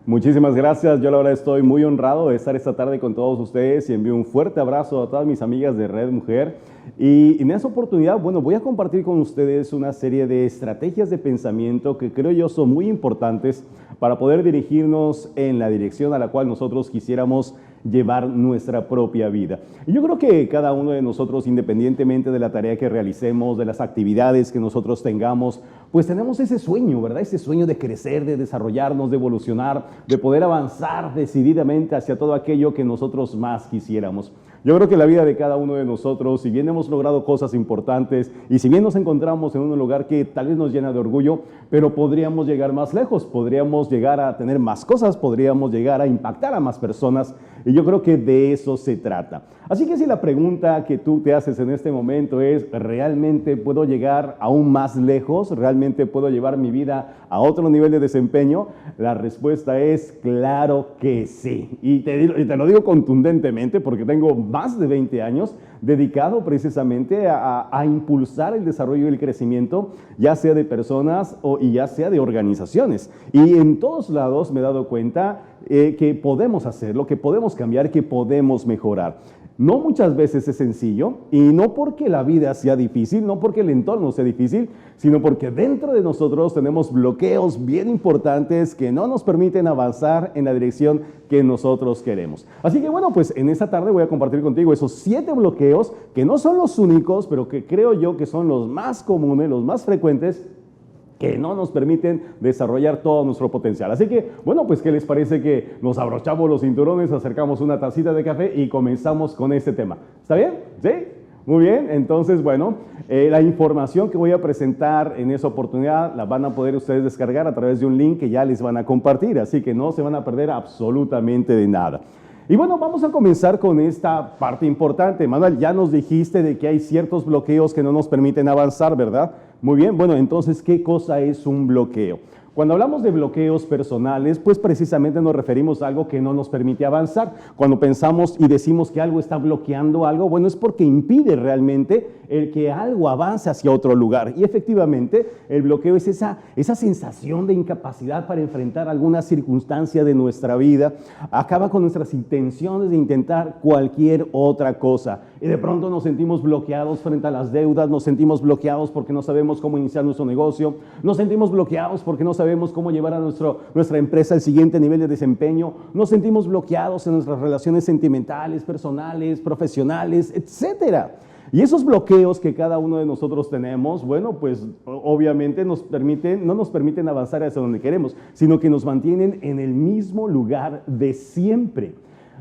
Muchísimas gracias. Yo la verdad estoy muy honrado de estar esta tarde con todos ustedes y envío un fuerte abrazo a todas mis amigas de Red Mujer. Y en esa oportunidad, bueno, voy a compartir con ustedes una serie de estrategias de pensamiento que creo yo son muy importantes para poder dirigirnos en la dirección a la cual nosotros quisiéramos llevar nuestra propia vida. Y yo creo que cada uno de nosotros, independientemente de la tarea que realicemos, de las actividades que nosotros tengamos, pues tenemos ese sueño, ¿verdad? Ese sueño de crecer, de desarrollarnos, de evolucionar, de poder avanzar decididamente hacia todo aquello que nosotros más quisiéramos. Yo creo que la vida de cada uno de nosotros, si bien hemos logrado cosas importantes y si bien nos encontramos en un lugar que tal vez nos llena de orgullo, pero podríamos llegar más lejos, podríamos llegar a tener más cosas, podríamos llegar a impactar a más personas y yo creo que de eso se trata. Así que si la pregunta que tú te haces en este momento es, ¿realmente puedo llegar aún más lejos? ¿Realmente puedo llevar mi vida a otro nivel de desempeño? La respuesta es claro que sí. Y te lo digo contundentemente porque tengo más de 20 años dedicado precisamente a impulsar el desarrollo y el crecimiento, ya sea de personas y ya sea de organizaciones. Y en todos lados me he dado cuenta que podemos hacerlo, que podemos cambiar, que podemos mejorar. No muchas veces es sencillo y no porque la vida sea difícil, no porque el entorno sea difícil, sino porque dentro de nosotros tenemos bloqueos bien importantes que no nos permiten avanzar en la dirección que nosotros queremos. Así que bueno, pues en esta tarde voy a compartir contigo esos 7 bloqueos que no son los únicos, pero que creo yo que son los más comunes, los más frecuentes, que no nos permiten desarrollar todo nuestro potencial. Así que, bueno, pues ¿qué les parece que nos abrochamos los cinturones, acercamos una tacita de café y comenzamos con este tema? ¿Está bien? ¿Sí? Muy bien, entonces, bueno, la información que voy a presentar en esa oportunidad la van a poder ustedes descargar a través de un link que ya les van a compartir, así que no se van a perder absolutamente de nada. Y bueno, vamos a comenzar con esta parte importante. Manuel, ya nos dijiste de que hay ciertos bloqueos que no nos permiten avanzar, ¿verdad? Muy bien, bueno, entonces, ¿qué cosa es un bloqueo? Cuando hablamos de bloqueos personales, pues precisamente nos referimos a algo que no nos permite avanzar. Cuando pensamos y decimos que algo está bloqueando algo, bueno, es porque impide realmente el que algo avance hacia otro lugar. Y efectivamente, el bloqueo es esa sensación de incapacidad para enfrentar alguna circunstancia de nuestra vida. Acaba con nuestras intenciones de intentar cualquier otra cosa. Y de pronto nos sentimos bloqueados frente a las deudas, nos sentimos bloqueados porque no sabemos cómo iniciar nuestro negocio, nos sentimos bloqueados porque no sabemos cómo llevar a nuestra empresa al siguiente nivel de desempeño, nos sentimos bloqueados en nuestras relaciones sentimentales, personales, profesionales, etcétera. Y esos bloqueos que cada uno de nosotros tenemos, bueno, pues obviamente no nos permiten avanzar hacia donde queremos, sino que nos mantienen en el mismo lugar de siempre.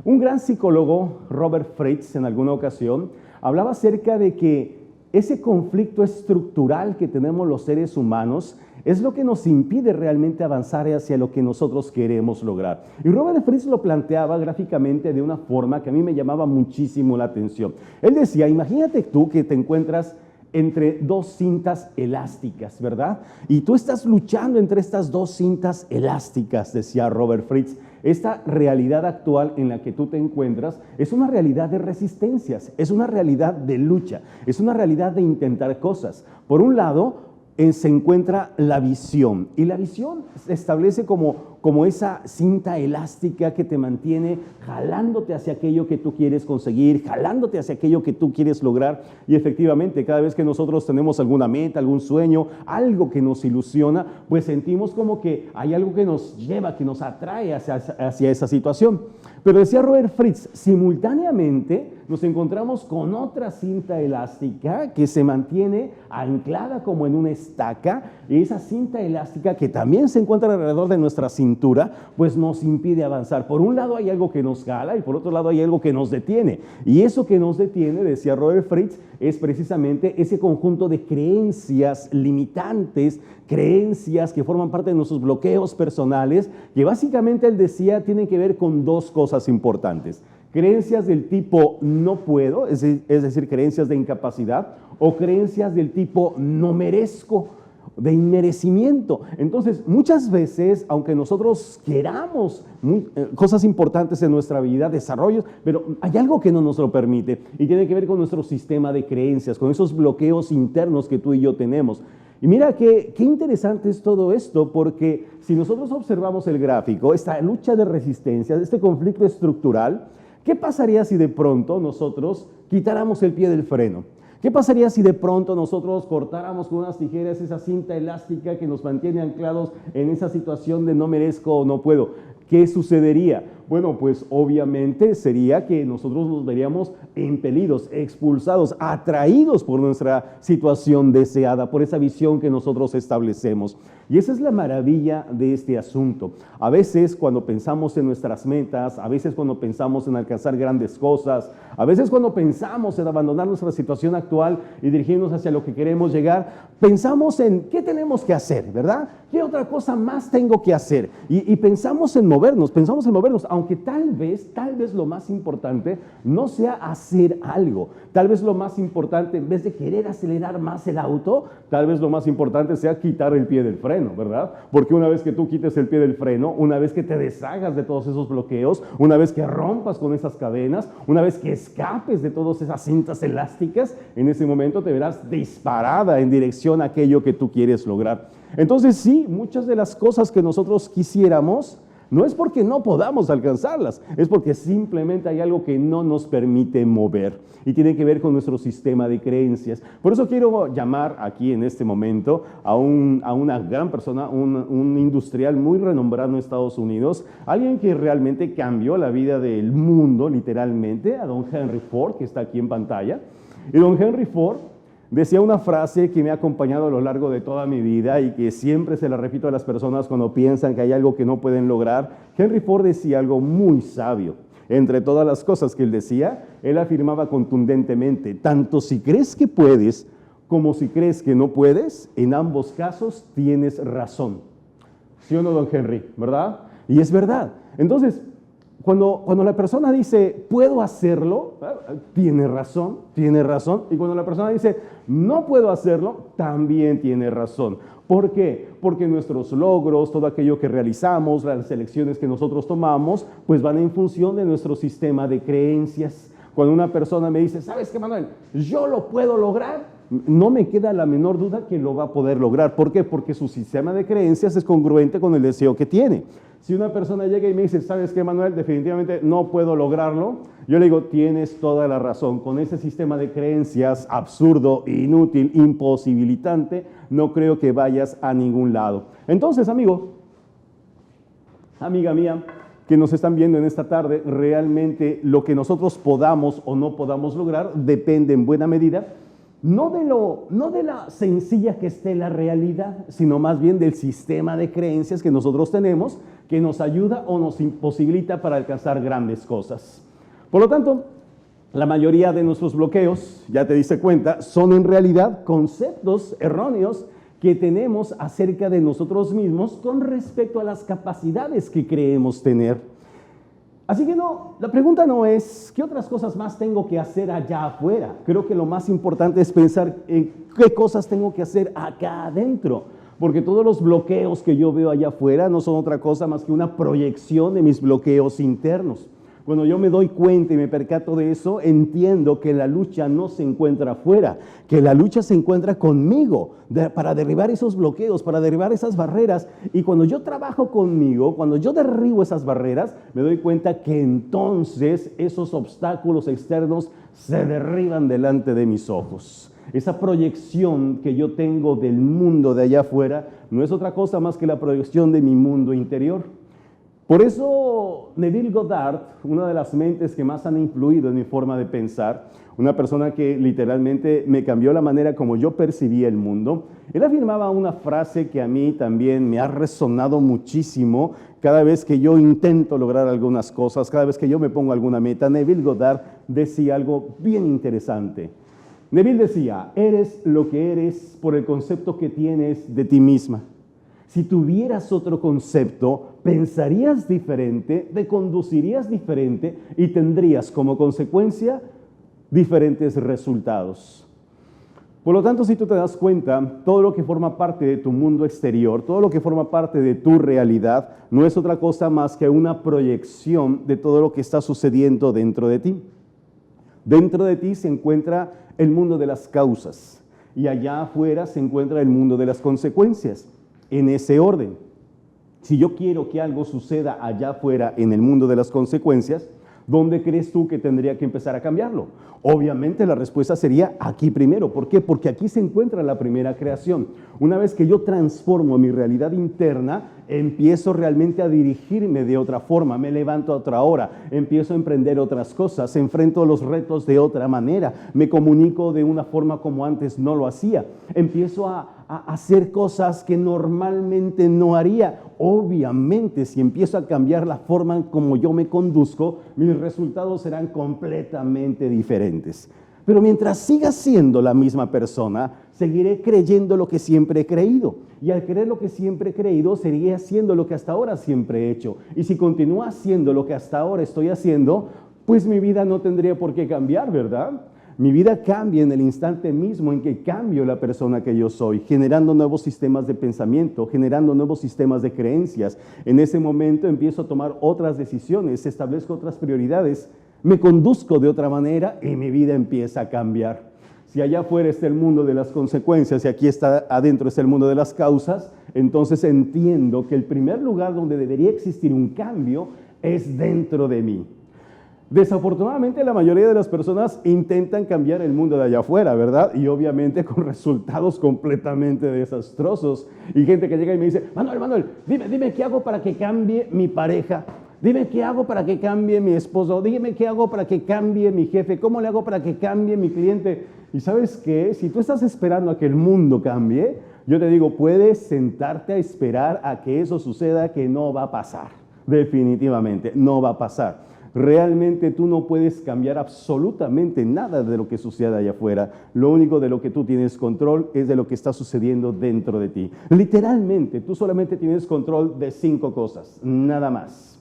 Un gran psicólogo, Robert Fritz, en alguna ocasión, hablaba acerca de que ese conflicto estructural que tenemos los seres humanos es lo que nos impide realmente avanzar hacia lo que nosotros queremos lograr. Y Robert Fritz lo planteaba gráficamente de una forma que a mí me llamaba muchísimo la atención. Él decía, imagínate tú que te encuentras entre 2 cintas elásticas, ¿verdad? Y tú estás luchando entre estas 2 cintas elásticas, decía Robert Fritz. Esta realidad actual en la que tú te encuentras es una realidad de resistencias, es una realidad de lucha, es una realidad de intentar cosas. Por un lado, se encuentra la visión, y la visión se establece como esa cinta elástica que te mantiene jalándote hacia aquello que tú quieres conseguir, jalándote hacia aquello que tú quieres lograr. Y efectivamente, cada vez que nosotros tenemos alguna meta, algún sueño, algo que nos ilusiona, pues sentimos como que hay algo que nos lleva, que nos atrae hacia esa situación. Pero decía Robert Fritz, simultáneamente nos encontramos con otra cinta elástica que se mantiene anclada como en una estaca, y esa cinta elástica que también se encuentra alrededor de nuestra cintura, pues nos impide avanzar. Por un lado hay algo que nos jala y por otro lado hay algo que nos detiene. Y eso que nos detiene, decía Robert Fritz, es precisamente ese conjunto de creencias limitantes, creencias que forman parte de nuestros bloqueos personales, que básicamente él decía tienen que ver con 2 cosas importantes. Creencias del tipo no puedo, es decir, creencias de incapacidad, o creencias del tipo no merezco, de inmerecimiento. Entonces, muchas veces, aunque nosotros queramos cosas importantes en nuestra vida, desarrollos, pero hay algo que no nos lo permite y tiene que ver con nuestro sistema de creencias, con esos bloqueos internos que tú y yo tenemos. Y mira qué interesante es todo esto, porque si nosotros observamos el gráfico, esta lucha de resistencias, este conflicto estructural, ¿qué pasaría si de pronto nosotros quitáramos el pie del freno? ¿Qué pasaría si de pronto nosotros cortáramos con unas tijeras esa cinta elástica que nos mantiene anclados en esa situación de no merezco o no puedo? ¿Qué sucedería? Bueno, pues obviamente sería que nosotros nos veríamos impelidos, expulsados, atraídos por nuestra situación deseada, por esa visión que nosotros establecemos. Y esa es la maravilla de este asunto. A veces cuando pensamos en nuestras metas, a veces cuando pensamos en alcanzar grandes cosas, a veces cuando pensamos en abandonar nuestra situación actual y dirigirnos hacia lo que queremos llegar, pensamos en qué tenemos que hacer, ¿verdad? ¿Qué otra cosa más tengo que hacer? Y pensamos en movernos, aunque tal vez lo más importante no sea hacer algo. Tal vez lo más importante, en vez de querer acelerar más el auto, tal vez lo más importante sea quitar el pie del freno, ¿verdad? Porque una vez que tú quites el pie del freno, una vez que te deshagas de todos esos bloqueos, una vez que rompas con esas cadenas, una vez que escapes de todas esas cintas elásticas, en ese momento te verás disparada en dirección a aquello que tú quieres lograr. Entonces sí, muchas de las cosas que nosotros quisiéramos, no es porque no podamos alcanzarlas, es porque simplemente hay algo que no nos permite mover y tiene que ver con nuestro sistema de creencias. Por eso quiero llamar aquí en este momento a una gran persona, un industrial muy renombrado en Estados Unidos, alguien que realmente cambió la vida del mundo literalmente, a don Henry Ford, que está aquí en pantalla. Y don Henry Ford decía una frase que me ha acompañado a lo largo de toda mi vida y que siempre se la repito a las personas cuando piensan que hay algo que no pueden lograr. Henry Ford decía algo muy sabio. Entre todas las cosas que él decía, él afirmaba contundentemente, tanto si crees que puedes como si crees que no puedes, en ambos casos tienes razón. ¿Sí o no, don Henry? ¿Verdad? Y es verdad. Entonces, cuando la persona dice, puedo hacerlo, tiene razón. Y cuando la persona dice, no puedo hacerlo, también tiene razón. ¿Por qué? Porque nuestros logros, todo aquello que realizamos, las elecciones que nosotros tomamos, pues van en función de nuestro sistema de creencias. Cuando una persona me dice, ¿sabes qué, Manuel? Yo lo puedo lograr. No me queda la menor duda que lo va a poder lograr. ¿Por qué? Porque su sistema de creencias es congruente con el deseo que tiene. Si una persona llega y me dice, ¿sabes qué, Manuel? Definitivamente no puedo lograrlo. Yo le digo, tienes toda la razón. Con ese sistema de creencias absurdo, inútil, imposibilitante, no creo que vayas a ningún lado. Entonces, amigo, amiga mía, que nos están viendo en esta tarde, realmente lo que nosotros podamos o no podamos lograr depende en buena medida no de la sencilla que esté la realidad, sino más bien del sistema de creencias que nosotros tenemos, que nos ayuda o nos imposibilita para alcanzar grandes cosas. Por lo tanto, la mayoría de nuestros bloqueos, ya te diste cuenta, son en realidad conceptos erróneos que tenemos acerca de nosotros mismos con respecto a las capacidades que creemos tener. Así que no, la pregunta no es, ¿qué otras cosas más tengo que hacer allá afuera? Creo que lo más importante es pensar en qué cosas tengo que hacer acá adentro. Porque todos los bloqueos que yo veo allá afuera no son otra cosa más que una proyección de mis bloqueos internos. Cuando yo me doy cuenta y me percato de eso, entiendo que la lucha no se encuentra afuera, que la lucha se encuentra conmigo para derribar esos bloqueos, para derribar esas barreras. Y cuando yo trabajo conmigo, cuando yo derribo esas barreras, me doy cuenta que entonces esos obstáculos externos se derriban delante de mis ojos. Esa proyección que yo tengo del mundo de allá afuera no es otra cosa más que la proyección de mi mundo interior. Por eso Neville Goddard, una de las mentes que más han influido en mi forma de pensar, una persona que literalmente me cambió la manera como yo percibía el mundo, él afirmaba una frase que a mí también me ha resonado muchísimo cada vez que yo intento lograr algunas cosas, cada vez que yo me pongo alguna meta. Neville Goddard decía algo bien interesante. Neville decía, eres lo que eres por el concepto que tienes de ti misma. Si tuvieras otro concepto, pensarías diferente, te conducirías diferente y tendrías como consecuencia diferentes resultados. Por lo tanto, si tú te das cuenta, todo lo que forma parte de tu mundo exterior, todo lo que forma parte de tu realidad, no es otra cosa más que una proyección de todo lo que está sucediendo dentro de ti. Dentro de ti se encuentra el mundo de las causas. y allá afuera se encuentra el mundo de las consecuencias, en ese orden. Si yo quiero que algo suceda allá afuera en el mundo de las consecuencias, ¿dónde crees tú que tendría que empezar a cambiarlo? Obviamente la respuesta sería aquí primero. ¿Por qué? Porque aquí se encuentra la primera creación. Una vez que yo transformo mi realidad interna, empiezo realmente a dirigirme de otra forma, me levanto a otra hora, empiezo a emprender otras cosas, enfrento los retos de otra manera, me comunico de una forma como antes no lo hacía, empiezo a hacer cosas que normalmente no haría. Obviamente, si empiezo a cambiar la forma como yo me conduzco, mis resultados serán completamente diferentes. Pero mientras siga siendo la misma persona, seguiré creyendo lo que siempre he creído. Y al creer lo que siempre he creído, seguiré haciendo lo que hasta ahora siempre he hecho. Y si continúo haciendo lo que hasta ahora estoy haciendo, pues mi vida no tendría por qué cambiar, ¿verdad? Mi vida cambia en el instante mismo en que cambio la persona que yo soy, generando nuevos sistemas de pensamiento, generando nuevos sistemas de creencias. En ese momento empiezo a tomar otras decisiones, establezco otras prioridades, me conduzco de otra manera y mi vida empieza a cambiar. Si allá afuera está el mundo de las consecuencias y aquí está adentro está el mundo de las causas, entonces entiendo que el primer lugar donde debería existir un cambio es dentro de mí. Desafortunadamente la mayoría de las personas intentan cambiar el mundo de allá afuera, ¿verdad? Y obviamente con resultados completamente desastrosos. Y gente que llega y me dice, Manuel, dime qué hago para que cambie mi pareja. Dime qué hago para que cambie mi esposo. Dime qué hago para que cambie mi jefe. ¿Cómo le hago para que cambie mi cliente? Y ¿sabes qué? Si tú estás esperando a que el mundo cambie, yo te digo, puedes sentarte a esperar a que eso suceda, que no va a pasar. Definitivamente, no va a pasar. Realmente tú no puedes cambiar absolutamente nada de lo que sucede allá afuera. Lo único de lo que tú tienes control es de lo que está sucediendo dentro de ti. Literalmente, tú solamente tienes control de 5 cosas, nada más.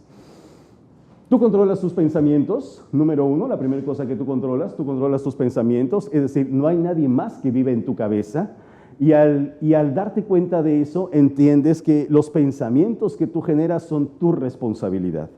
Tú controlas tus pensamientos, número 1, la primera cosa que tú controlas tus pensamientos, es decir, no hay nadie más que vive en tu cabeza. Y al darte cuenta de eso, entiendes que los pensamientos que tú generas son tu responsabilidad.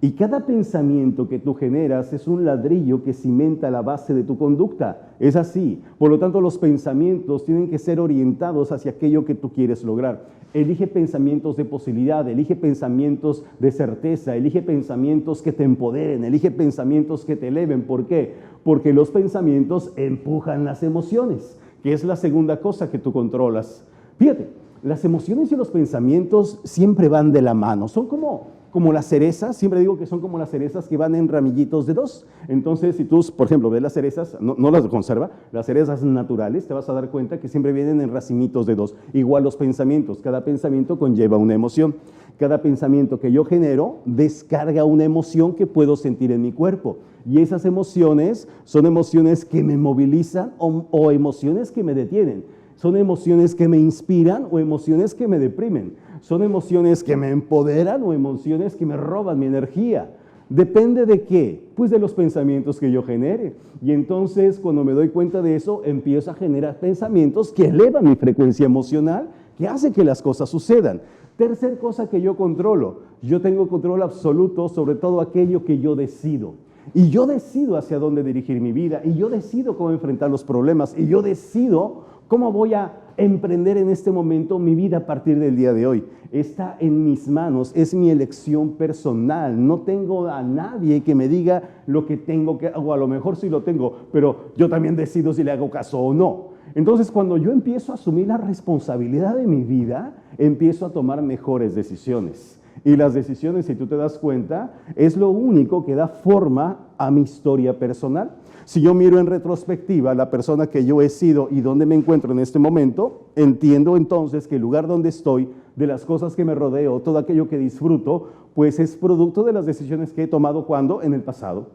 Y cada pensamiento que tú generas es un ladrillo que cimenta la base de tu conducta. Es así. Por lo tanto, los pensamientos tienen que ser orientados hacia aquello que tú quieres lograr. Elige pensamientos de posibilidad, elige pensamientos de certeza, elige pensamientos que te empoderen, elige pensamientos que te eleven. ¿Por qué? Porque los pensamientos empujan las emociones, que es la segunda cosa que tú controlas. Fíjate, las emociones y los pensamientos siempre van de la mano. Son como las cerezas, siempre digo que son como las cerezas que van en ramillitos de 2. Entonces, si tú, por ejemplo, ves las cerezas, no las conserva, las cerezas naturales, te vas a dar cuenta que siempre vienen en racimitos de 2. Igual los pensamientos, cada pensamiento conlleva una emoción. Cada pensamiento que yo genero descarga una emoción que puedo sentir en mi cuerpo. Y esas emociones son emociones que me movilizan o emociones que me detienen. Son emociones que me inspiran o emociones que me deprimen. Son emociones que me empoderan o emociones que me roban mi energía. ¿Depende de qué? Pues de los pensamientos que yo genere. Y entonces, cuando me doy cuenta de eso, empiezo a generar pensamientos que elevan mi frecuencia emocional, que hace que las cosas sucedan. Tercer cosa que yo controlo. Yo tengo control absoluto sobre todo aquello que yo decido. Y yo decido hacia dónde dirigir mi vida. Y yo decido cómo enfrentar los problemas. Y yo decido cómo voy a emprender en este momento mi vida a partir del día de hoy. Está en mis manos, es mi elección personal. No tengo a nadie que me diga lo que tengo que, o a lo mejor sí lo tengo, pero yo también decido si le hago caso o no. Entonces, cuando yo empiezo a asumir la responsabilidad de mi vida, empiezo a tomar mejores decisiones. Y las decisiones, si tú te das cuenta, es lo único que da forma a mi historia personal. Si yo miro en retrospectiva la persona que yo he sido y dónde me encuentro en este momento, entiendo entonces que el lugar donde estoy, de las cosas que me rodeo, todo aquello que disfruto, pues es producto de las decisiones que he tomado cuando en el pasado.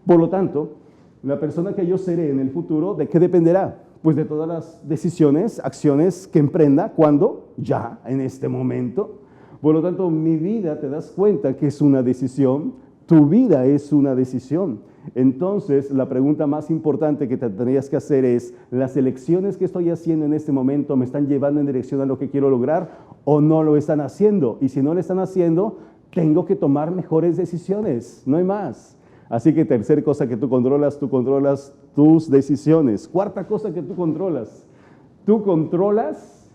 Por lo tanto, la persona que yo seré en el futuro, ¿de qué dependerá? Pues de todas las decisiones, acciones que emprenda, ¿cuándo? Ya, en este momento. Por lo tanto, mi vida, te das cuenta que es una decisión, tu vida es una decisión. Entonces, la pregunta más importante que te tendrías que hacer es, ¿las elecciones que estoy haciendo en este momento me están llevando en dirección a lo que quiero lograr o no lo están haciendo? Y si no lo están haciendo, tengo que tomar mejores decisiones, no hay más. Así que tercera cosa que tú controlas tus decisiones. Cuarta cosa que tú controlas, Tú controlas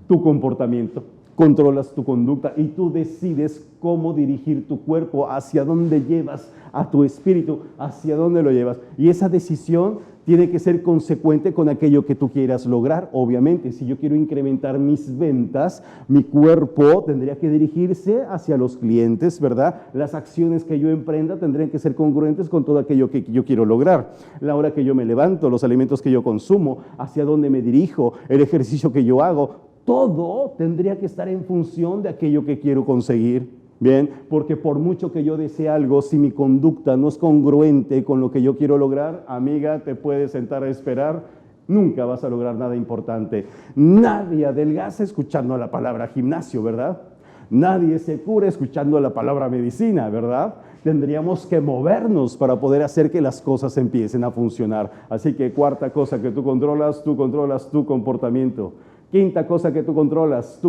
tu comportamiento, controlas tu conducta y tú decides cómo dirigir tu cuerpo, hacia dónde llevas a tu espíritu, hacia dónde lo llevas. Y esa decisión tiene que ser consecuente con aquello que tú quieras lograr. Obviamente, si yo quiero incrementar mis ventas, mi cuerpo tendría que dirigirse hacia los clientes, ¿verdad? Las acciones que yo emprenda tendrían que ser congruentes con todo aquello que yo quiero lograr. La hora que yo me levanto, los alimentos que yo consumo, hacia dónde me dirijo, el ejercicio que yo hago, todo tendría que estar en función de aquello que quiero conseguir. Bien, porque por mucho que yo desee algo, si mi conducta no es congruente con lo que yo quiero lograr, amiga, te puedes sentar a esperar, nunca vas a lograr nada importante. Nadie adelgaza escuchando la palabra gimnasio, ¿verdad? Nadie se cura escuchando la palabra medicina, ¿verdad? Tendríamos que movernos para poder hacer que las cosas empiecen a funcionar. Así que cuarta cosa que tú controlas tu comportamiento. Quinta cosa que tú controlas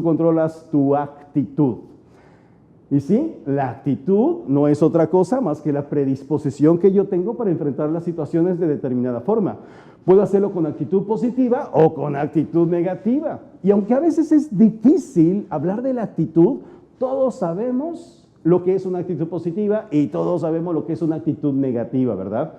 tu actitud. Y sí, la actitud no es otra cosa más que la predisposición que yo tengo para enfrentar las situaciones de determinada forma. Puedo hacerlo con actitud positiva o con actitud negativa. Y aunque a veces es difícil hablar de la actitud, todos sabemos lo que es una actitud positiva y todos sabemos lo que es una actitud negativa, ¿verdad?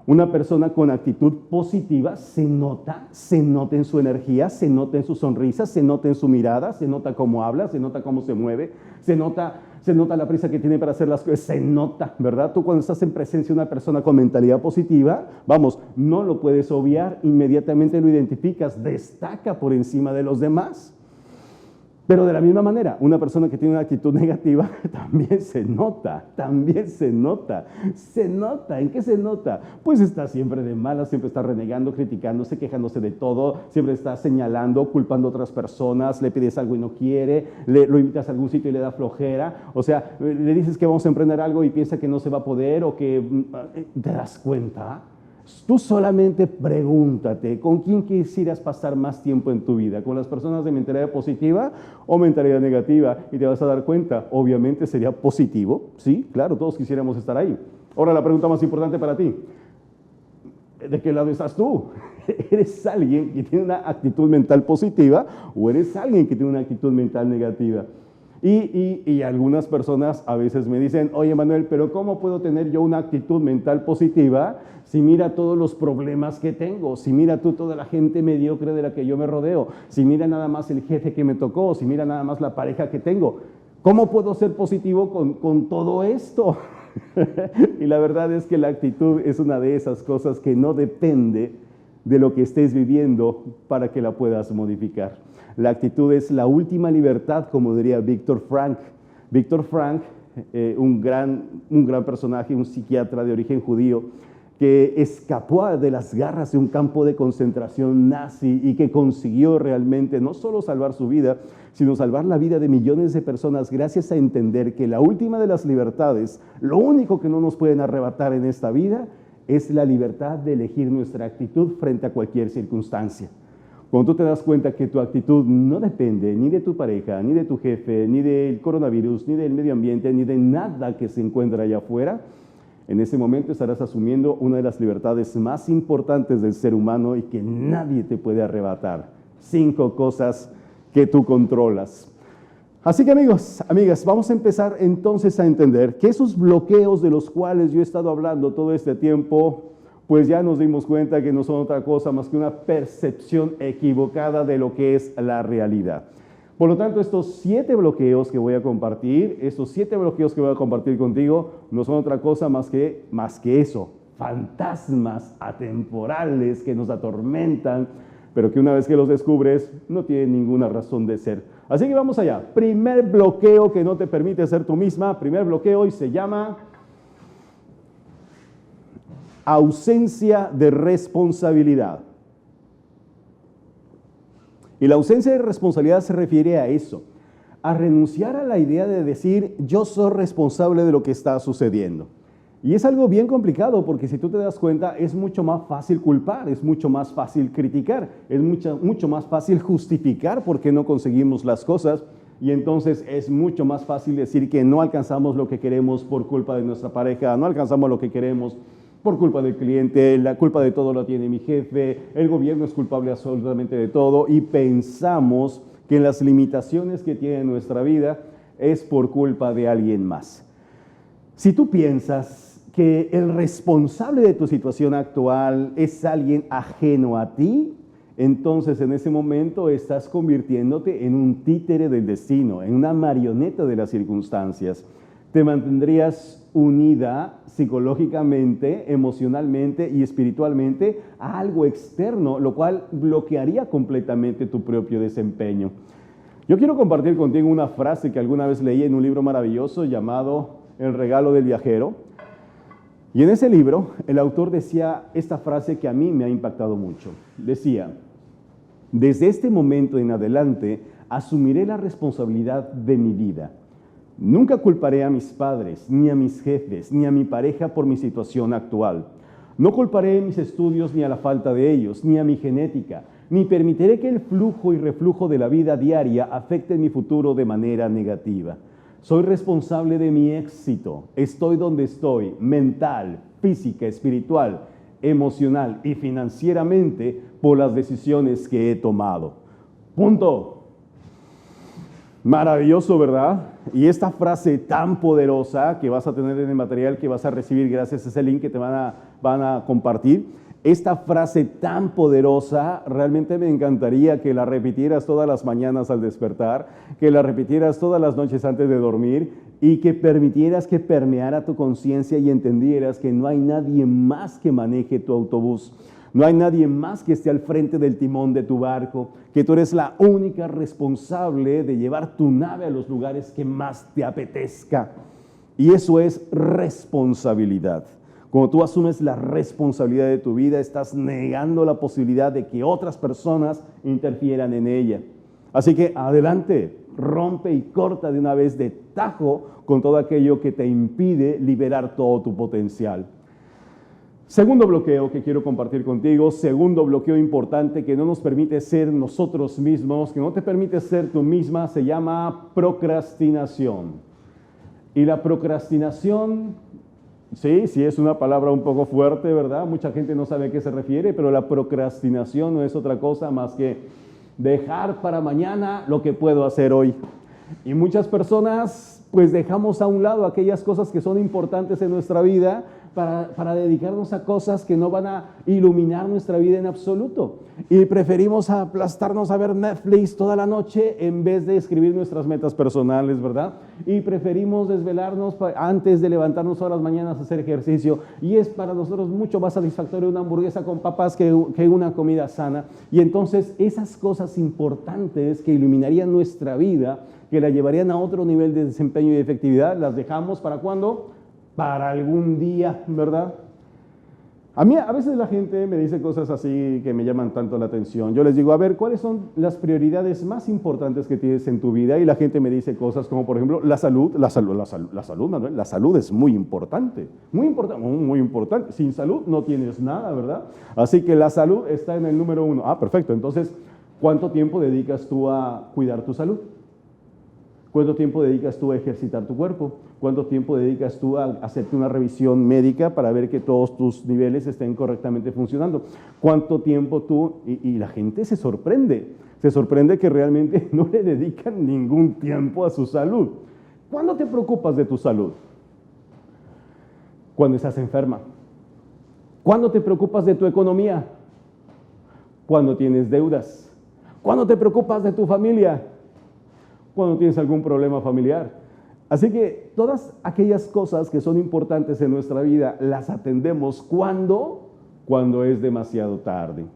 Una persona con actitud positiva se nota en su energía, se nota en su sonrisa, se nota en su mirada, se nota cómo habla, se nota cómo se mueve, se nota la prisa que tiene para hacer las cosas, se nota, ¿verdad? Tú cuando estás en presencia de una persona con mentalidad positiva, vamos, no lo puedes obviar, inmediatamente lo identificas, destaca por encima de los demás. Pero de la misma manera, una persona que tiene una actitud negativa también se nota. ¿Se nota? ¿En qué se nota? Pues está siempre de malas, siempre está renegando, criticándose, quejándose de todo, siempre está señalando, culpando a otras personas, le pides algo y no quiere, lo invitas a algún sitio y le da flojera. O sea, le dices que vamos a emprender algo y piensa que no se va a poder o que... ¿Te das cuenta? Tú solamente pregúntate, ¿con quién quisieras pasar más tiempo en tu vida? ¿Con las personas de mentalidad positiva o mentalidad negativa? Y te vas a dar cuenta, obviamente sería positivo, sí, claro, todos quisiéramos estar ahí. Ahora la pregunta más importante para ti, ¿de qué lado estás tú? ¿Eres alguien que tiene una actitud mental positiva o eres alguien que tiene una actitud mental negativa? Y algunas personas a veces me dicen, oye Manuel, pero ¿cómo puedo tener yo una actitud mental positiva si mira todos los problemas que tengo? Si mira tú toda la gente mediocre de la que yo me rodeo, si mira nada más el jefe que me tocó, si mira nada más la pareja que tengo, ¿cómo puedo ser positivo con todo esto? Y la verdad es que la actitud es una de esas cosas que no depende de lo que estés viviendo para que la puedas modificar. La actitud es la última libertad, como diría Viktor Frankl. Viktor Frankl, un gran personaje, un psiquiatra de origen judío, que escapó de las garras de un campo de concentración nazi y que consiguió realmente no solo salvar su vida, sino salvar la vida de millones de personas gracias a entender que la última de las libertades, lo único que no nos pueden arrebatar en esta vida, es la libertad de elegir nuestra actitud frente a cualquier circunstancia. Cuando tú te das cuenta que tu actitud no depende ni de tu pareja, ni de tu jefe, ni del coronavirus, ni del medio ambiente, ni de nada que se encuentra allá afuera, en ese momento estarás asumiendo una de las libertades más importantes del ser humano y que nadie te puede arrebatar. 5 cosas que tú controlas. Así que amigos, amigas, vamos a empezar entonces a entender que esos bloqueos de los cuales yo he estado hablando todo este tiempo, pues ya nos dimos cuenta que no son otra cosa más que una percepción equivocada de lo que es la realidad. Por lo tanto, estos 7 bloqueos que voy a compartir, contigo, no son otra cosa más que eso, fantasmas atemporales que nos atormentan, pero que una vez que los descubres, no tienen ninguna razón de ser. Así que vamos allá. Primer bloqueo que no te permite ser tú misma, primer bloqueo y se llama ausencia de responsabilidad. Y la ausencia de responsabilidad se refiere a eso, a renunciar a la idea de decir yo soy responsable de lo que está sucediendo. Y es algo bien complicado porque si tú te das cuenta es mucho más fácil culpar, es mucho más fácil criticar, es mucho más fácil justificar por qué no conseguimos las cosas y entonces es mucho más fácil decir que no alcanzamos lo que queremos por culpa de nuestra pareja, no alcanzamos lo que queremos por culpa del cliente, la culpa de todo la tiene mi jefe, el gobierno es culpable absolutamente de todo y pensamos que las limitaciones que tiene nuestra vida es por culpa de alguien más. Si tú piensas que el responsable de tu situación actual es alguien ajeno a ti, entonces en ese momento estás convirtiéndote en un títere del destino, en una marioneta de las circunstancias. Te mantendrías unida psicológicamente, emocionalmente y espiritualmente a algo externo, lo cual bloquearía completamente tu propio desempeño. Yo quiero compartir contigo una frase que alguna vez leí en un libro maravilloso llamado El regalo del viajero. Y en ese libro, el autor decía esta frase que a mí me ha impactado mucho. Decía, desde este momento en adelante, asumiré la responsabilidad de mi vida. Nunca culparé a mis padres, ni a mis jefes, ni a mi pareja por mi situación actual. No culparé mis estudios ni a la falta de ellos, ni a mi genética, ni permitiré que el flujo y reflujo de la vida diaria afecte mi futuro de manera negativa. Soy responsable de mi éxito. Estoy donde estoy, mental, física, espiritual, emocional y financieramente por las decisiones que he tomado. Punto. Maravilloso, ¿verdad? Y esta frase tan poderosa que vas a tener en el material que vas a recibir gracias a ese link que te van a compartir, esta frase tan poderosa, realmente me encantaría que la repitieras todas las mañanas al despertar, que la repitieras todas las noches antes de dormir y que permitieras que permeara tu conciencia y entendieras que no hay nadie más que maneje tu autobús. No hay nadie más que esté al frente del timón de tu barco, que tú eres la única responsable de llevar tu nave a los lugares que más te apetezca. Y eso es responsabilidad. Cuando tú asumes la responsabilidad de tu vida, estás negando la posibilidad de que otras personas interfieran en ella. Así que adelante, rompe y corta de una vez de tajo con todo aquello que te impide liberar todo tu potencial. Segundo bloqueo que quiero compartir contigo, segundo bloqueo importante que no nos permite ser nosotros mismos, que no te permite ser tú misma, se llama procrastinación. Y la procrastinación, sí es una palabra un poco fuerte, ¿verdad? Mucha gente no sabe a qué se refiere, pero la procrastinación no es otra cosa más que dejar para mañana lo que puedo hacer hoy. Y muchas personas pues dejamos a un lado aquellas cosas que son importantes en nuestra vida para dedicarnos a cosas que no van a iluminar nuestra vida en absoluto. Y preferimos aplastarnos a ver Netflix toda la noche en vez de escribir nuestras metas personales, ¿verdad? Y preferimos desvelarnos antes de levantarnos todas las mañanas a hacer ejercicio. Y es para nosotros mucho más satisfactorio una hamburguesa con papas que una comida sana. Y entonces esas cosas importantes que iluminarían nuestra vida, que la llevarían a otro nivel de desempeño y efectividad, las dejamos ¿para cuándo? Para algún día, ¿verdad? A mí a veces la gente me dice cosas así que me llaman tanto la atención. Yo les digo, a ver, ¿cuáles son las prioridades más importantes que tienes en tu vida? Y la gente me dice cosas como, por ejemplo, la salud, Manuel. La salud es muy importante, muy importante, muy importante. Sin salud no tienes nada, ¿verdad? Así que la salud está en el número 1. Ah, perfecto. Entonces, ¿cuánto tiempo dedicas tú a cuidar tu salud? ¿Cuánto tiempo dedicas tú a ejercitar tu cuerpo? ¿Cuánto tiempo dedicas tú a hacerte una revisión médica para ver que todos tus niveles estén correctamente funcionando? ¿Cuánto tiempo tú? Y la gente se sorprende que realmente no le dedican ningún tiempo a su salud. ¿Cuándo te preocupas de tu salud? Cuando estás enferma. ¿Cuándo te preocupas de tu economía? Cuando tienes deudas. ¿Cuándo te preocupas de tu familia? Cuando tienes algún problema familiar. Así que todas aquellas cosas que son importantes en nuestra vida las atendemos cuando es demasiado tarde.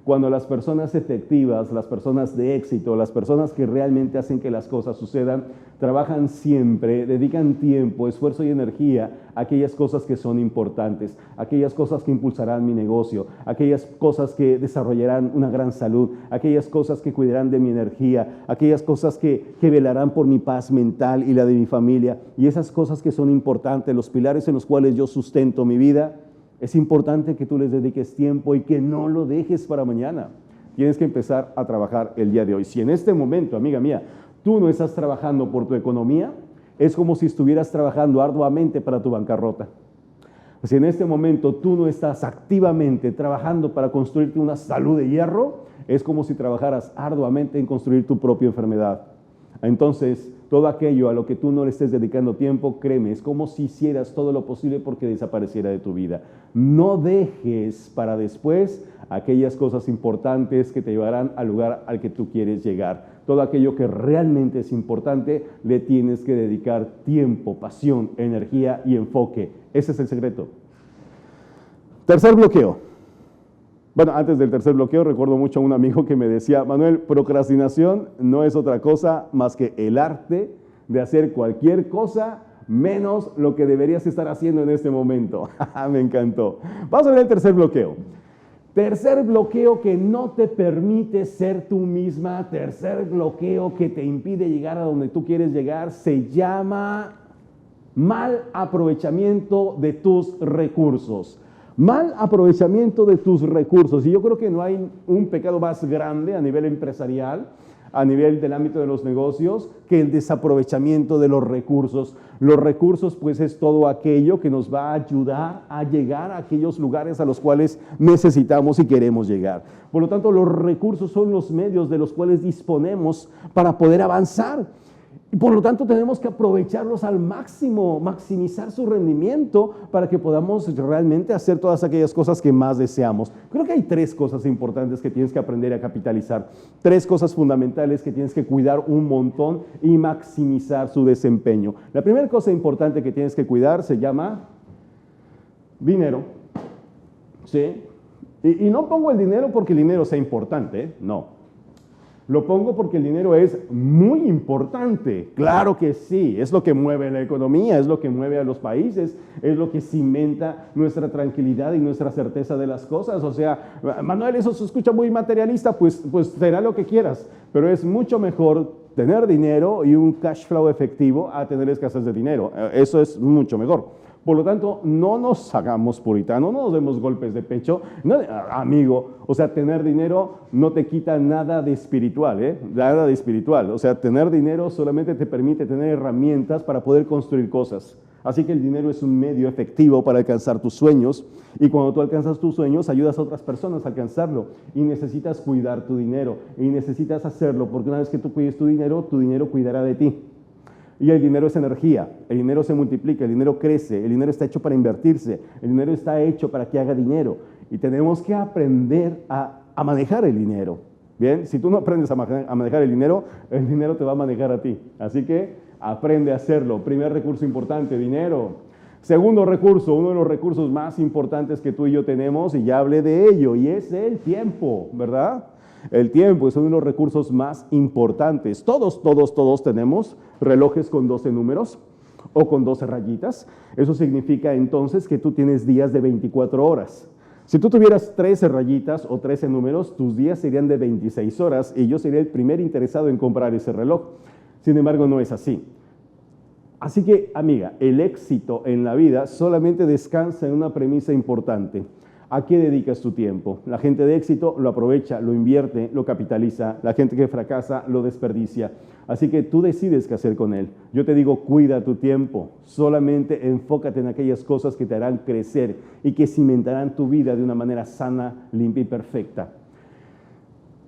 Cuando las personas efectivas, las personas de éxito, las personas que realmente hacen que las cosas sucedan, trabajan siempre, dedican tiempo, esfuerzo y energía a aquellas cosas que son importantes, aquellas cosas que impulsarán mi negocio, aquellas cosas que desarrollarán una gran salud, aquellas cosas que cuidarán de mi energía, aquellas cosas que velarán por mi paz mental y la de mi familia, y esas cosas que son importantes, los pilares en los cuales yo sustento mi vida. Es importante que tú les dediques tiempo y que no lo dejes para mañana. Tienes que empezar a trabajar el día de hoy. Si en este momento, amiga mía, tú no estás trabajando por tu economía, es como si estuvieras trabajando arduamente para tu bancarrota. Si en este momento tú no estás activamente trabajando para construirte una salud de hierro, es como si trabajaras arduamente en construir tu propia enfermedad. Entonces, todo aquello a lo que tú no le estés dedicando tiempo, créeme, es como si hicieras todo lo posible porque desapareciera de tu vida. No dejes para después aquellas cosas importantes que te llevarán al lugar al que tú quieres llegar. Todo aquello que realmente es importante, le tienes que dedicar tiempo, pasión, energía y enfoque. Ese es el secreto. Tercer bloqueo. Bueno, antes del tercer bloqueo, recuerdo mucho a un amigo que me decía, Manuel, procrastinación no es otra cosa más que el arte de hacer cualquier cosa menos lo que deberías estar haciendo en este momento. Me encantó. Vamos a ver el tercer bloqueo. Tercer bloqueo que no te permite ser tú misma, tercer bloqueo que te impide llegar a donde tú quieres llegar, se llama mal aprovechamiento de tus recursos. Mal aprovechamiento de tus recursos. Y yo creo que no hay un pecado más grande a nivel empresarial, a nivel del ámbito de los negocios, que el desaprovechamiento de los recursos. Los recursos, pues, es todo aquello que nos va a ayudar a llegar a aquellos lugares a los cuales necesitamos y queremos llegar. Por lo tanto, los recursos son los medios de los cuales disponemos para poder avanzar. Y por lo tanto tenemos que aprovecharlos al máximo, maximizar su rendimiento para que podamos realmente hacer todas aquellas cosas que más deseamos. Creo que hay tres cosas importantes que tienes que aprender a capitalizar, tres cosas fundamentales que tienes que cuidar un montón y maximizar su desempeño. La primera cosa importante que tienes que cuidar se llama dinero, ¿sí? Y no pongo el dinero porque el dinero sea importante, no. Lo pongo porque el dinero es muy importante, claro que sí, es lo que mueve la economía, es lo que mueve a los países, es lo que cimenta nuestra tranquilidad y nuestra certeza de las cosas. O sea, Manuel, eso se escucha muy materialista, pues será lo que quieras, pero es mucho mejor tener dinero y un cash flow efectivo a tener escasez de dinero, eso es mucho mejor. Por lo tanto, no nos hagamos puritanos, no nos demos golpes de pecho. No, amigo, o sea, tener dinero no te quita nada de espiritual, nada de espiritual. O sea, tener dinero solamente te permite tener herramientas para poder construir cosas. Así que el dinero es un medio efectivo para alcanzar tus sueños. Y cuando tú alcanzas tus sueños, ayudas a otras personas a alcanzarlo. Y necesitas cuidar tu dinero. Y necesitas hacerlo, porque una vez que tú cuides tu dinero cuidará de ti. Y el dinero es energía, el dinero se multiplica, el dinero crece, el dinero está hecho para invertirse, el dinero está hecho para que haga dinero. Y tenemos que aprender a manejar el dinero. Bien, si tú no aprendes a manejar el dinero te va a manejar a ti. Así que aprende a hacerlo. Primer recurso importante, dinero. Segundo recurso, uno de los recursos más importantes que tú y yo tenemos, y ya hablé de ello, y es el tiempo, ¿verdad? El tiempo es uno de los recursos más importantes. Todos tenemos relojes con 12 números o con 12 rayitas. Eso significa entonces que tú tienes días de 24 horas. Si tú tuvieras 13 rayitas o 13 números, tus días serían de 26 horas y yo sería el primer interesado en comprar ese reloj. Sin embargo, no es así. Así que, amiga, el éxito en la vida solamente descansa en una premisa importante. ¿A qué dedicas tu tiempo? La gente de éxito lo aprovecha, lo invierte, lo capitaliza. La gente que fracasa lo desperdicia. Así que tú decides qué hacer con él. Yo te digo, cuida tu tiempo. Solamente enfócate en aquellas cosas que te harán crecer y que cimentarán tu vida de una manera sana, limpia y perfecta.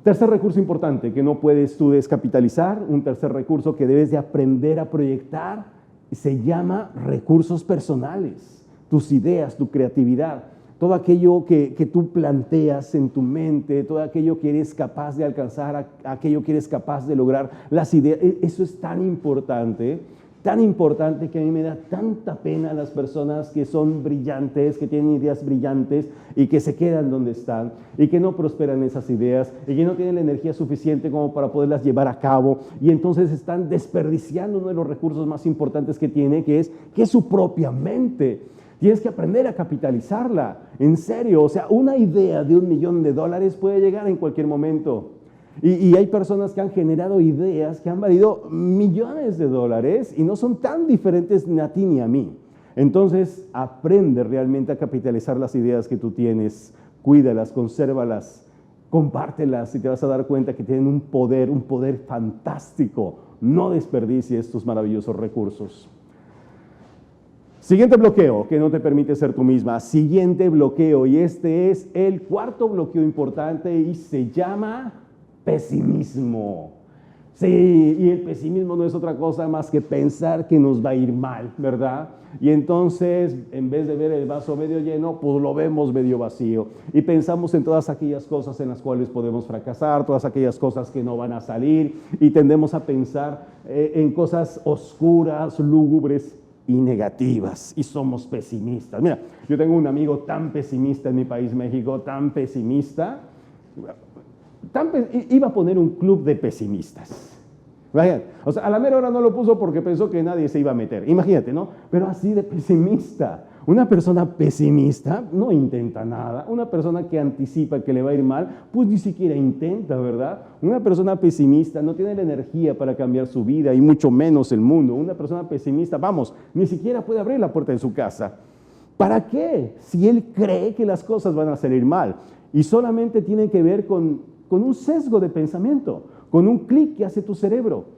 Tercer recurso importante que no puedes tú descapitalizar, un tercer recurso que debes de aprender a proyectar, se llama recursos personales. Tus ideas, tu creatividad. Todo aquello que tú planteas en tu mente, todo aquello que eres capaz de alcanzar, aquello que eres capaz de lograr, las ideas, eso es tan importante que a mí me da tanta pena las personas que son brillantes, que tienen ideas brillantes y que se quedan donde están y que no prosperan esas ideas y que no tienen la energía suficiente como para poderlas llevar a cabo y entonces están desperdiciando uno de los recursos más importantes que tiene, que es su propia mente. Tienes que aprender a capitalizarla, en serio, o sea, una idea de $1 millón puede llegar en cualquier momento. Y hay personas que han generado ideas que han valido millones de dólares y no son tan diferentes ni a ti ni a mí. Entonces, aprende realmente a capitalizar las ideas que tú tienes, cuídalas, consérvalas, compártelas y te vas a dar cuenta que tienen un poder fantástico. No desperdicies estos maravillosos recursos. Siguiente bloqueo que no te permite ser tú misma. Siguiente bloqueo, y este es el cuarto bloqueo importante y se llama pesimismo. Sí, y el pesimismo no es otra cosa más que pensar que nos va a ir mal, ¿verdad? Y entonces, en vez de ver el vaso medio lleno, pues lo vemos medio vacío. Y pensamos en todas aquellas cosas en las cuales podemos fracasar, todas aquellas cosas que no van a salir, y tendemos a pensar en cosas oscuras, lúgubres y negativas, y somos pesimistas. Mira, yo tengo un amigo tan pesimista en mi país, México, tan pesimista, iba a poner un club de pesimistas. O sea, a la mera hora no lo puso porque pensó que nadie se iba a meter. Imagínate, ¿no? Pero así de pesimista. Una persona pesimista no intenta nada. Una persona que anticipa que le va a ir mal, pues ni siquiera intenta, ¿verdad? Una persona pesimista no tiene la energía para cambiar su vida y mucho menos el mundo. Una persona pesimista, vamos, ni siquiera puede abrir la puerta de su casa. ¿Para qué? Si él cree que las cosas van a salir mal. Y solamente tiene que ver con un sesgo de pensamiento, con un clic que hace tu cerebro.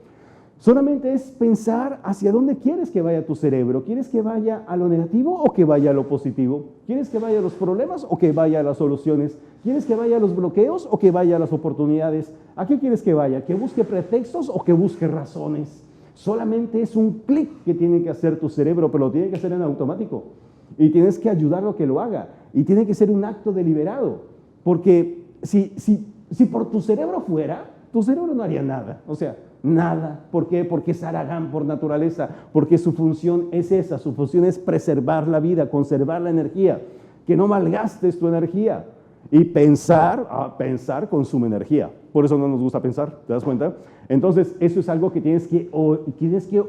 Solamente es pensar hacia dónde quieres que vaya tu cerebro. ¿Quieres que vaya a lo negativo o que vaya a lo positivo? ¿Quieres que vaya a los problemas o que vaya a las soluciones? ¿Quieres que vaya a los bloqueos o que vaya a las oportunidades? ¿A qué quieres que vaya? ¿Que busque pretextos o que busque razones? Solamente es un clic que tiene que hacer tu cerebro, pero lo tiene que hacer en automático. Y tienes que ayudarlo a que lo haga. Y tiene que ser un acto deliberado. Porque si por tu cerebro fuera, tu cerebro no haría nada. O sea, nada. ¿Por qué? Porque es haragán por naturaleza. Porque su función es esa. Su función es preservar la vida, conservar la energía. Que no malgastes tu energía. Y pensar consume energía. Por eso no nos gusta pensar. ¿Te das cuenta? Entonces, eso es algo que tienes que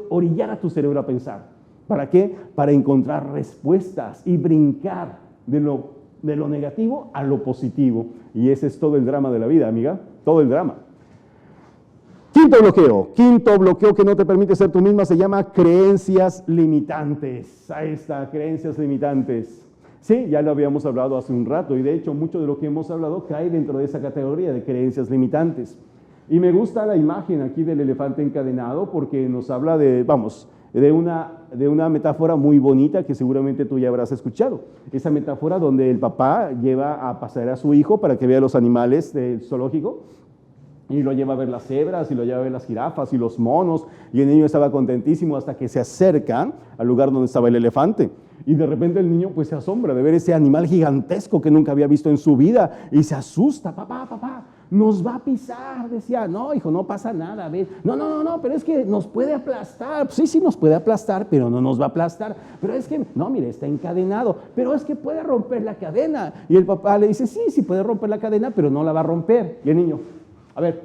orillar a tu cerebro a pensar. ¿Para qué? Para encontrar respuestas y brincar de lo negativo a lo positivo. Y ese es todo el drama de la vida, amiga. Todo el drama. Quinto bloqueo que no te permite ser tú misma se llama creencias limitantes. Ahí está, creencias limitantes. Sí, ya lo habíamos hablado hace un rato y de hecho mucho de lo que hemos hablado cae dentro de esa categoría de creencias limitantes. Y me gusta la imagen aquí del elefante encadenado porque nos habla de una metáfora muy bonita que seguramente tú ya habrás escuchado. Esa metáfora donde el papá lleva a pasear a su hijo para que vea los animales del zoológico y lo lleva a ver las cebras y lo lleva a ver las jirafas y los monos y el niño estaba contentísimo hasta que se acerca al lugar donde estaba el elefante. Y de repente el niño pues se asombra de ver ese animal gigantesco que nunca había visto en su vida y se asusta. Papá, nos va a pisar. Decía, no, hijo, no pasa nada. ¿Ves? No, pero es que nos puede aplastar. Sí, nos puede aplastar, pero no nos va a aplastar. Pero es que, no, mire, está encadenado. Pero es que puede romper la cadena. Y el papá le dice, sí puede romper la cadena, pero no la va a romper. Y el niño, a ver,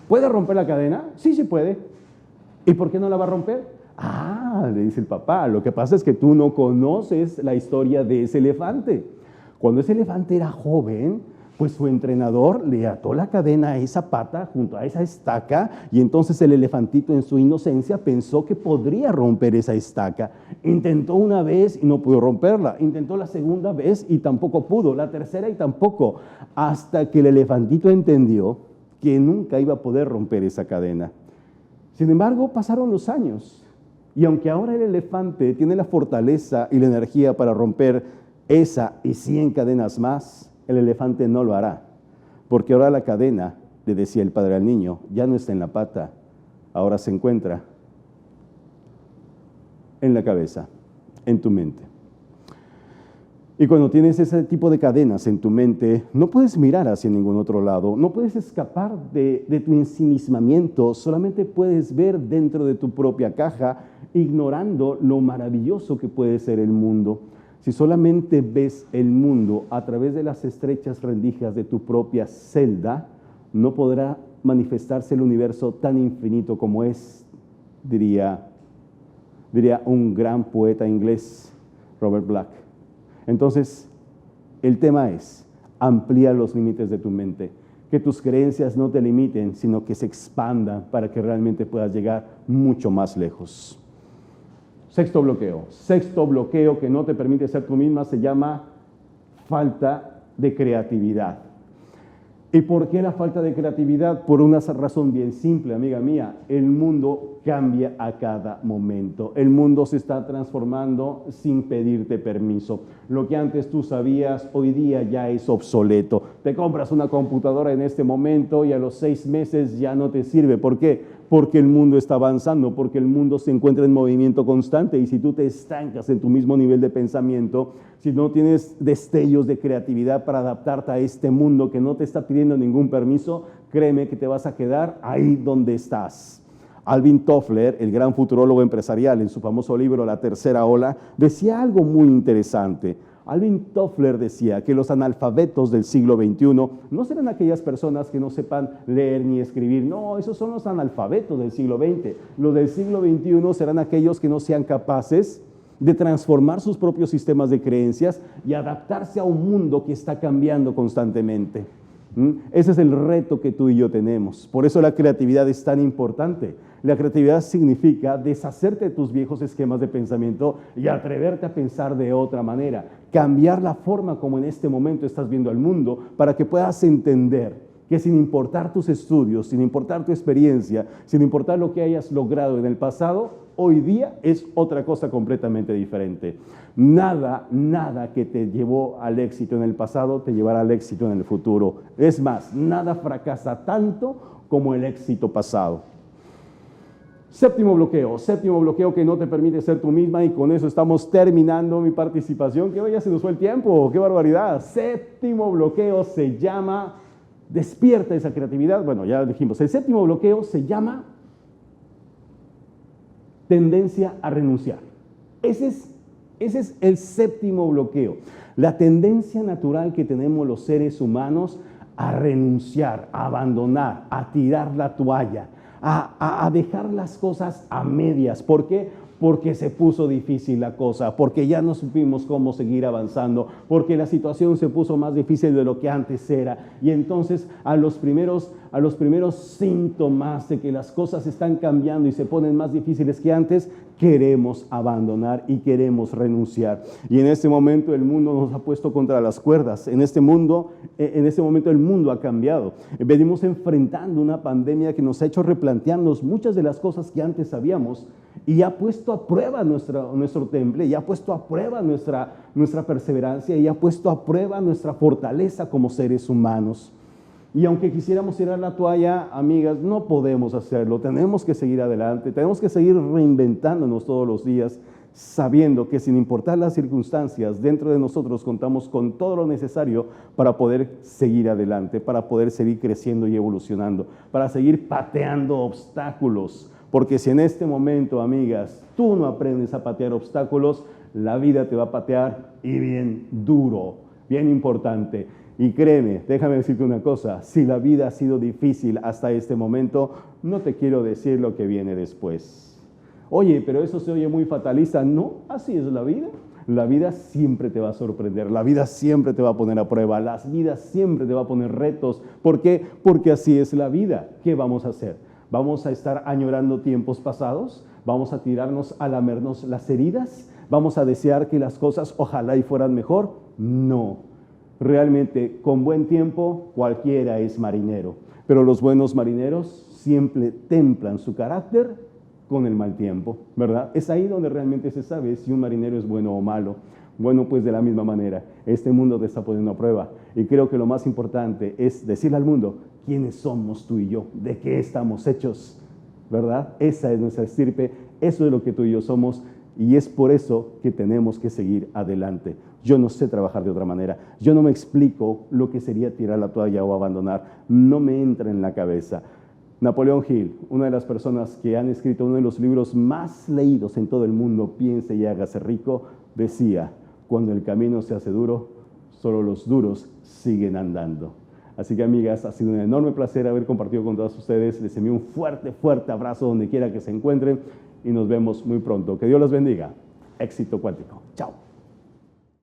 ¿puede romper la cadena? Sí puede. ¿Y por qué no la va a romper? Le dice el papá, lo que pasa es que tú no conoces la historia de ese elefante. Cuando ese elefante era joven, pues su entrenador le ató la cadena a esa pata junto a esa estaca y entonces el elefantito en su inocencia pensó que podría romper esa estaca. Intentó una vez y no pudo romperla. Intentó la segunda vez y tampoco pudo. La tercera y tampoco. Hasta que el elefantito entendió que nunca iba a poder romper esa cadena. Sin embargo, pasaron los años. Y aunque ahora el elefante tiene la fortaleza y la energía para romper esa y 100 cadenas más, el elefante no lo hará. Porque ahora la cadena, le decía el padre al niño, ya no está en la pata, ahora se encuentra en la cabeza, en tu mente. Y cuando tienes ese tipo de cadenas en tu mente, no puedes mirar hacia ningún otro lado, no puedes escapar de tu ensimismamiento, solamente puedes ver dentro de tu propia caja, ignorando lo maravilloso que puede ser el mundo. Si solamente ves el mundo a través de las estrechas rendijas de tu propia celda, no podrá manifestarse el universo tan infinito como es, diría un gran poeta inglés, Robert Black. Entonces, el tema es, amplía los límites de tu mente, que tus creencias no te limiten, sino que se expandan para que realmente puedas llegar mucho más lejos. Sexto bloqueo que no te permite ser tú misma se llama falta de creatividad. ¿Y por qué la falta de creatividad? Por una razón bien simple, amiga mía. El mundo cambia a cada momento. El mundo se está transformando sin pedirte permiso. Lo que antes tú sabías, hoy día ya es obsoleto. Te compras una computadora en este momento y a los 6 meses ya no te sirve. ¿Por qué? Porque el mundo está avanzando, porque el mundo se encuentra en movimiento constante y si tú te estancas en tu mismo nivel de pensamiento, si no tienes destellos de creatividad para adaptarte a este mundo que no te está pidiendo ningún permiso, créeme que te vas a quedar ahí donde estás. Alvin Toffler, el gran futurólogo empresarial, en su famoso libro La Tercera Ola, decía algo muy interesante. Alvin Toffler decía que los analfabetos del siglo XXI no serán aquellas personas que no sepan leer ni escribir. No, esos son los analfabetos del siglo XX. Los del siglo XXI serán aquellos que no sean capaces de transformar sus propios sistemas de creencias y adaptarse a un mundo que está cambiando constantemente. Ese es el reto que tú y yo tenemos. Por eso la creatividad es tan importante. La creatividad significa deshacerte de tus viejos esquemas de pensamiento y atreverte a pensar de otra manera. Cambiar la forma como en este momento estás viendo al mundo para que puedas entender que sin importar tus estudios, sin importar tu experiencia, sin importar lo que hayas logrado en el pasado, hoy día es otra cosa completamente diferente. Nada que te llevó al éxito en el pasado te llevará al éxito en el futuro. Es más, nada fracasa tanto como el éxito pasado. Séptimo bloqueo que no te permite ser tú misma y con eso estamos terminando mi participación, que hoy ya se nos fue el tiempo, qué barbaridad. Séptimo bloqueo se llama, despierta esa creatividad, bueno ya dijimos, el séptimo bloqueo se llama tendencia a renunciar. Ese es el séptimo bloqueo, la tendencia natural que tenemos los seres humanos a renunciar, a abandonar, a tirar la toalla, a dejar las cosas a medias. ¿Por qué? Porque se puso difícil la cosa, porque ya no supimos cómo seguir avanzando, porque la situación se puso más difícil de lo que antes era. Y entonces a los primeros síntomas de que las cosas están cambiando y se ponen más difíciles que antes, queremos abandonar y queremos renunciar. Y en este momento el mundo nos ha puesto contra las cuerdas. En este momento el mundo ha cambiado. Venimos enfrentando una pandemia que nos ha hecho replantearnos muchas de las cosas que antes sabíamos y ha puesto a prueba nuestro temple, y ha puesto a prueba nuestra perseverancia, y ha puesto a prueba nuestra fortaleza como seres humanos. Y aunque quisiéramos tirar la toalla, amigas, no podemos hacerlo. Tenemos que seguir adelante, tenemos que seguir reinventándonos todos los días, sabiendo que sin importar las circunstancias, dentro de nosotros contamos con todo lo necesario para poder seguir adelante, para poder seguir creciendo y evolucionando, para seguir pateando obstáculos. Porque si en este momento, amigas, tú no aprendes a patear obstáculos, la vida te va a patear y bien duro, bien importante. Y créeme, déjame decirte una cosa, si la vida ha sido difícil hasta este momento, no te quiero decir lo que viene después. Oye, pero eso se oye muy fatalista. No, así es la vida. La vida siempre te va a sorprender, la vida siempre te va a poner a prueba, la vida siempre te va a poner retos. ¿Por qué? Porque así es la vida. ¿Qué vamos a hacer? ¿Vamos a estar añorando tiempos pasados? ¿Vamos a tirarnos a lamernos las heridas? ¿Vamos a desear que las cosas ojalá y fueran mejor? No. Realmente, con buen tiempo, cualquiera es marinero. Pero los buenos marineros siempre templan su carácter con el mal tiempo, ¿verdad? Es ahí donde realmente se sabe si un marinero es bueno o malo. Bueno, pues de la misma manera, este mundo te está poniendo a prueba. Y creo que lo más importante es decirle al mundo quiénes somos tú y yo, de qué estamos hechos, ¿verdad? Esa es nuestra estirpe, eso es lo que tú y yo somos, y es por eso que tenemos que seguir adelante. Yo no sé trabajar de otra manera, yo no me explico lo que sería tirar la toalla o abandonar, no me entra en la cabeza. Napoleón Hill, una de las personas que han escrito uno de los libros más leídos en todo el mundo, Piense y hágase rico, decía: cuando el camino se hace duro, solo los duros siguen andando. Así que, amigas, ha sido un enorme placer haber compartido con todas ustedes. Les envío un fuerte, fuerte abrazo donde quiera que se encuentren y nos vemos muy pronto. Que Dios los bendiga. Éxito cuántico. Chao.